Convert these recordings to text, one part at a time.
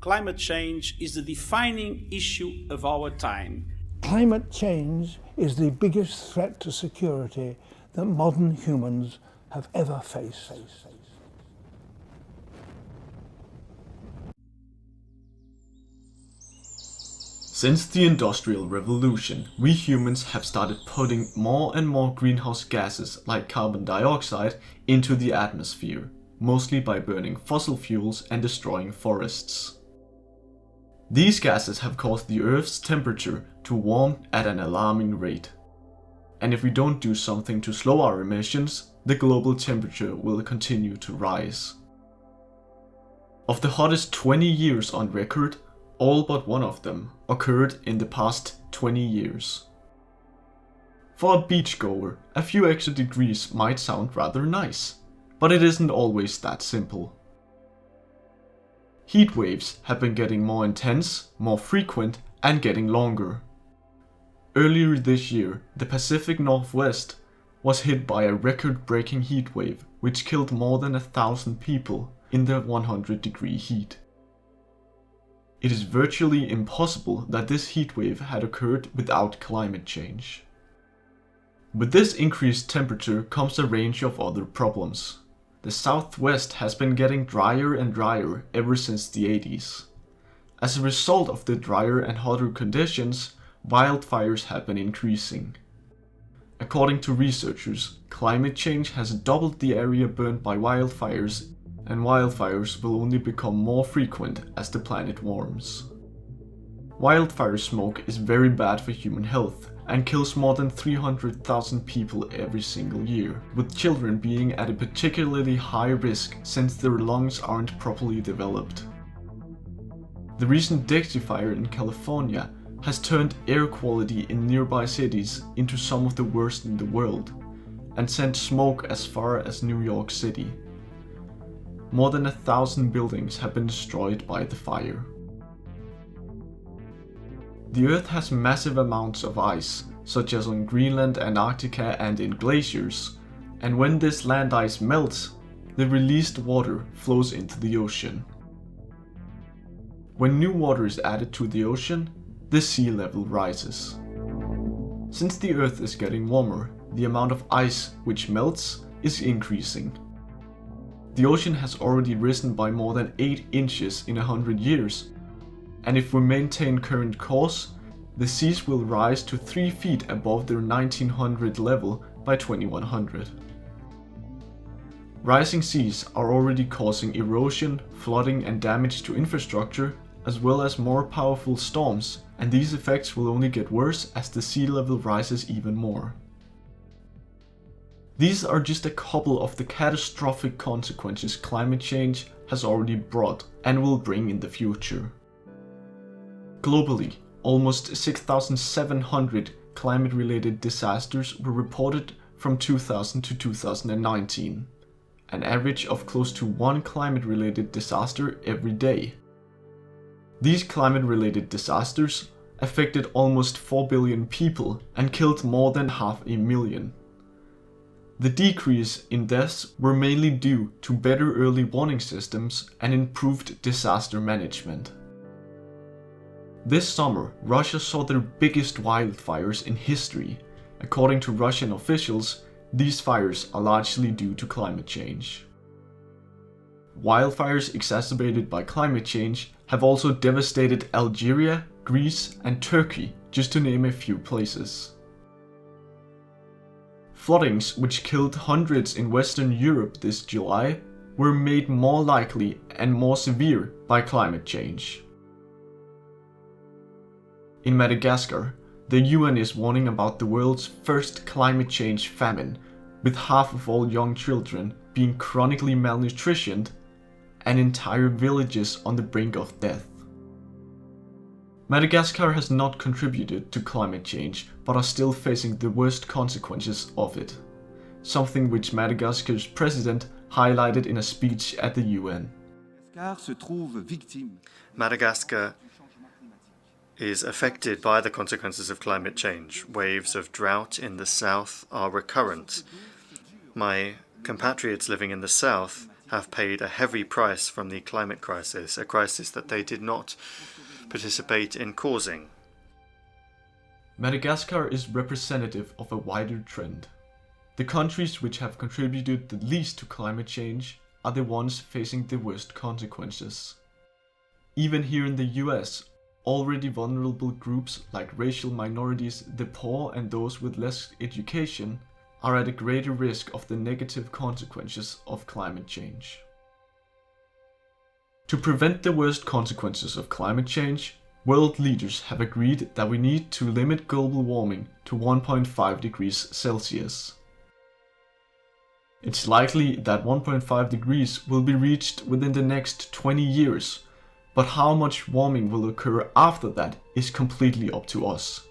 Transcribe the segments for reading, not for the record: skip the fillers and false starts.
climate change is the defining issue of our time. Climate change is the biggest threat to security that modern humans have ever faced. Since the Industrial Revolution, we humans have started putting more and more greenhouse gases like carbon dioxide into the atmosphere, mostly by burning fossil fuels and destroying forests. These gases have caused the Earth's temperature to warm at an alarming rate. And if we don't do something to slow our emissions, the global temperature will continue to rise. Of the hottest 20 years on record, all but one of them occurred in the past 20 years. For a beachgoer, a few extra degrees might sound rather nice, but it isn't always that simple. Heat waves have been getting more intense, more frequent, and getting longer. Earlier this year, the Pacific Northwest was hit by a record-breaking heat wave which killed more than 1,000 people in the 100-degree heat. It is virtually impossible that this heat wave had occurred without climate change. With this increased temperature comes a range of other problems. The Southwest has been getting drier and drier ever since the 80s. As a result of the drier and hotter conditions, wildfires have been increasing. According to researchers, climate change has doubled the area burned by wildfires, and wildfires will only become more frequent as the planet warms. Wildfire smoke is very bad for human health and kills more than 300,000 people every single year, with children being at a particularly high risk since their lungs aren't properly developed. The recent Dixie Fire in California has turned air quality in nearby cities into some of the worst in the world, and sent smoke as far as New York City. More than 1,000 buildings have been destroyed by the fire. The Earth has massive amounts of ice, such as on Greenland, Antarctica, and in glaciers, and when this land ice melts, the released water flows into the ocean. When new water is added to the ocean, the sea level rises. Since the Earth is getting warmer, the amount of ice which melts is increasing. The ocean has already risen by more than 8 inches in 100 years, and if we maintain current course, the seas will rise to 3 feet above their 1900 level by 2100. Rising seas are already causing erosion, flooding, and damage to infrastructure, as well as more powerful storms, and these effects will only get worse as the sea level rises even more. These are just a couple of the catastrophic consequences climate change has already brought and will bring in the future. Globally, almost 6,700 climate-related disasters were reported from 2000 to 2019, an average of close to 1 climate-related disaster every day. These climate-related disasters affected almost 4 billion people and killed more than 500,000. The decrease in deaths were mainly due to better early warning systems and improved disaster management. This summer, Russia saw their biggest wildfires in history. According to Russian officials, these fires are largely due to climate change. Wildfires exacerbated by climate change have also devastated Algeria, Greece, and Turkey, just to name a few places. Floodings, which killed hundreds in Western Europe this July, were made more likely and more severe by climate change. In Madagascar, the UN is warning about the world's first climate change famine, with half of all young children being chronically malnutritioned and entire villages on the brink of death. Madagascar has not contributed to climate change, but are still facing the worst consequences of it, something which Madagascar's president highlighted in a speech at the UN. Madagascar is affected by the consequences of climate change. Waves of drought in the south are recurrent. My compatriots living in the south have paid a heavy price from the climate crisis, a crisis that they did not participate in causing. Madagascar is representative of a wider trend. The countries which have contributed the least to climate change are the ones facing the worst consequences. Even here in the US, already vulnerable groups like racial minorities, the poor and those with less education are at a greater risk of the negative consequences of climate change. To prevent the worst consequences of climate change, world leaders have agreed that we need to limit global warming to 1.5 degrees Celsius. It's likely that 1.5 degrees will be reached within the next 20 years, but how much warming will occur after that is completely up to us.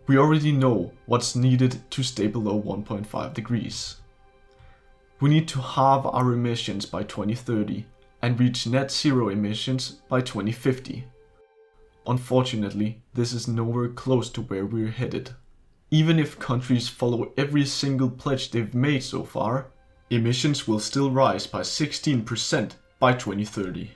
We already know what's needed to stay below 1.5 degrees. We need to halve our emissions by 2030 and reach net zero emissions by 2050. Unfortunately, this is nowhere close to where we're headed. Even if countries follow every single pledge they've made so far, emissions will still rise by 16% by 2030.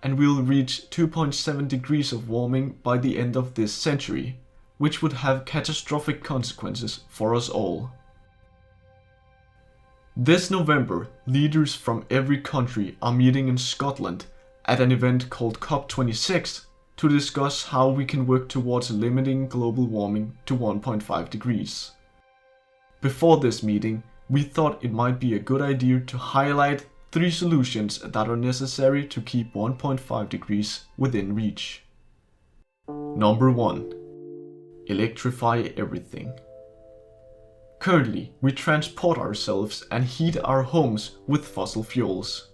And we'll reach 2.7 degrees of warming by the end of this century, which would have catastrophic consequences for us all. This November, leaders from every country are meeting in Scotland at an event called COP26 to discuss how we can work towards limiting global warming to 1.5 degrees. Before this meeting, we thought it might be a good idea to highlight 3 solutions that are necessary to keep 1.5 degrees within reach. Number 1. Electrify everything. Currently, we transport ourselves and heat our homes with fossil fuels.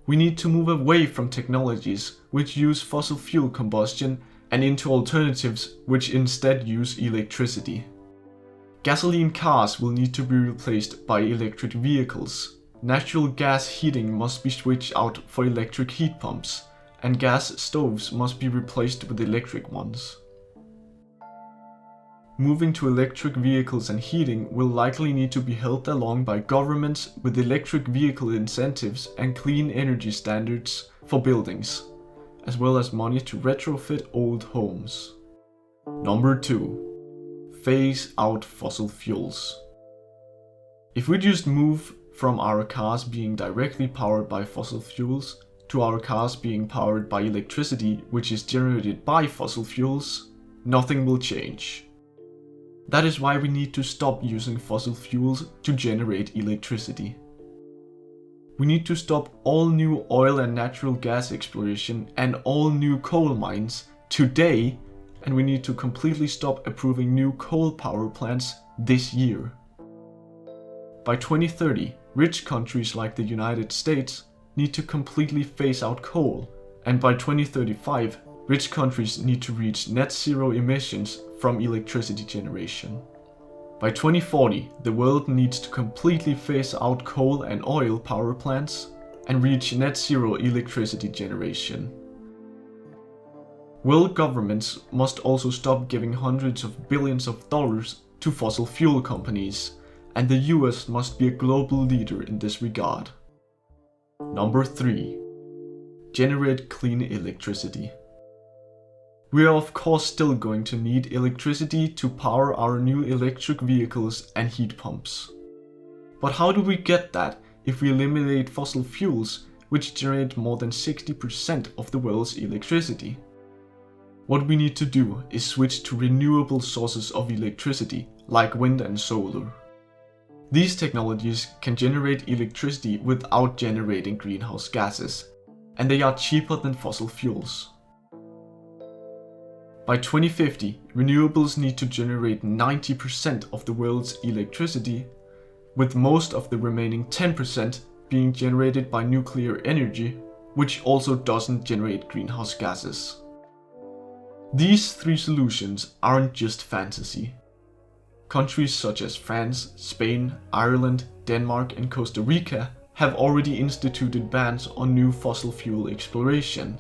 We need to move away from technologies which use fossil fuel combustion and into alternatives which instead use electricity. Gasoline cars will need to be replaced by electric vehicles. Natural gas heating must be switched out for electric heat pumps, and gas stoves must be replaced with electric ones. Moving to electric vehicles and heating will likely need to be helped along by governments with electric vehicle incentives and clean energy standards for buildings, as well as money to retrofit old homes. Number 2. Phase out fossil fuels. If we just move from our cars being directly powered by fossil fuels to our cars being powered by electricity which is generated by fossil fuels, nothing will change. That is why we need to stop using fossil fuels to generate electricity. We need to stop all new oil and natural gas exploration and all new coal mines today, and we need to completely stop approving new coal power plants this year. By 2030, rich countries like the United States need to completely phase out coal, and by 2035, rich countries need to reach net zero emissions from electricity generation. By 2040, the world needs to completely phase out coal and oil power plants and reach net zero electricity generation. World governments must also stop giving hundreds of billions of dollars to fossil fuel companies, and the US must be a global leader in this regard. Number 3. Generate clean electricity. We are of course still going to need electricity to power our new electric vehicles and heat pumps. But how do we get that if we eliminate fossil fuels, which generate more than 60% of the world's electricity? What we need to do is switch to renewable sources of electricity, like wind and solar. These technologies can generate electricity without generating greenhouse gases, and they are cheaper than fossil fuels. By 2050, renewables need to generate 90% of the world's electricity, with most of the remaining 10% being generated by nuclear energy, which also doesn't generate greenhouse gases. These 3 solutions aren't just fantasy. Countries such as France, Spain, Ireland, Denmark, and Costa Rica have already instituted bans on new fossil fuel exploration,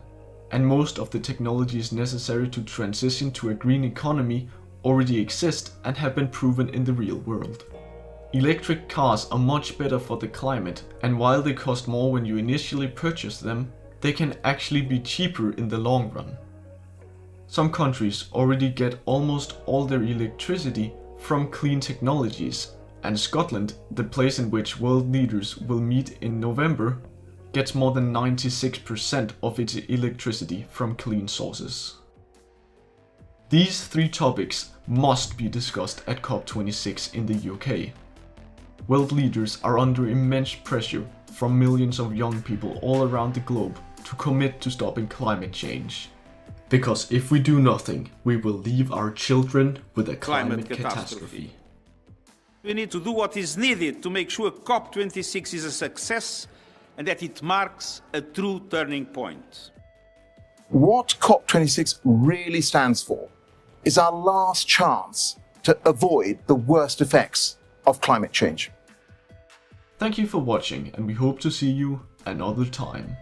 and most of the technologies necessary to transition to a green economy already exist and have been proven in the real world. Electric cars are much better for the climate, and while they cost more when you initially purchase them, they can actually be cheaper in the long run. Some countries already get almost all their electricity from clean technologies, and Scotland, the place in which world leaders will meet in November, gets more than 96% of its electricity from clean sources. These three topics must be discussed at COP26 in the UK. World leaders are under immense pressure from millions of young people all around the globe to commit to stopping climate change. Because if we do nothing, we will leave our children with a climate catastrophe. We need to do what is needed to make sure COP26 is a success and that it marks a true turning point. What COP26 really stands for is our last chance to avoid the worst effects of climate change. Thank you for watching, and we hope to see you another time.